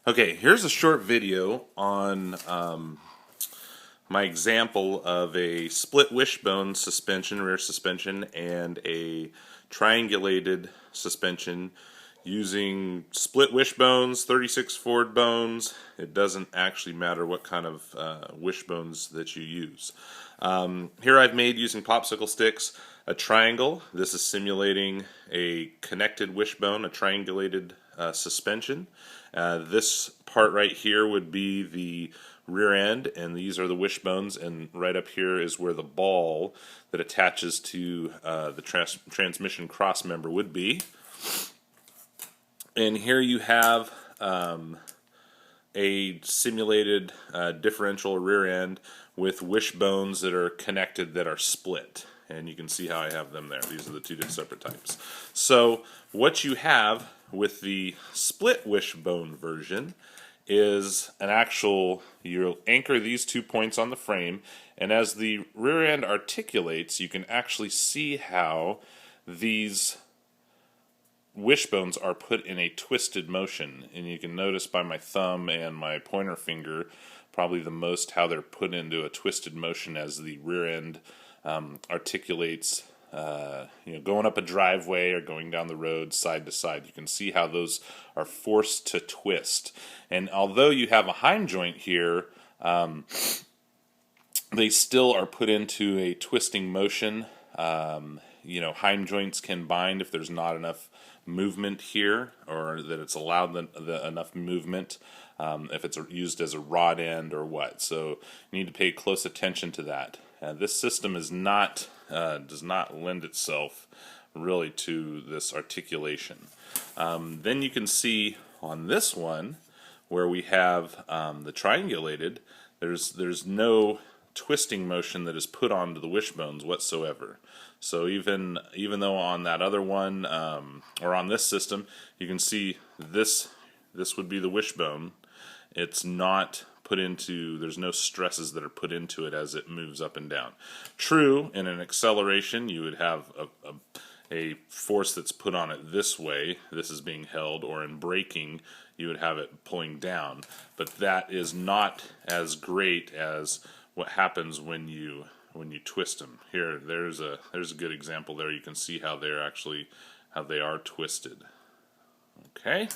Okay, here's a short video on my example of a split wishbone suspension, rear suspension, and a triangulated suspension using split wishbones, 36 forward bones. It doesn't actually matter what kind of wishbones that you use. Here I've made, using popsicle sticks, a triangle. This is simulating a connected wishbone, a triangulated suspension. This part right here would be the rear end, and these are the wishbones, and right up here is where the ball that attaches to the transmission cross member would be. And here you have a simulated differential rear end with wishbones that are connected that are split. And you can see how I have them there. These are the two separate types. So what you have with the split wishbone version is an actual, you'll anchor these 2 points on the frame, and as the rear end articulates, you can actually see how these wishbones are put in a twisted motion. And you can notice by my thumb and my pointer finger probably the most how they're put into a twisted motion as the rear end articulates, going up a driveway or going down the road side to side. You can see how those are forced to twist. And although you have a hind joint here, they still are put into a twisting motion. Hind joints can bind if there's not enough movement here, or that it's allowed enough movement, if it's used as a rod end or what. So you need to pay close attention to that. This system is not does not lend itself really to this articulation. Then you can see on this one where we have the triangulated, there's no twisting motion that is put onto the wishbones whatsoever. So even though on that other one, or on this system, you can see this would be the wishbone. It's not put into, there's no stresses that are put into it as it moves up and down. True, in an acceleration you would have a force that's put on it this way, this is being held, or in braking you would have it pulling down, but that is not as great as what happens when you twist them. Here, there's a good example there. You can see how they are twisted. Okay.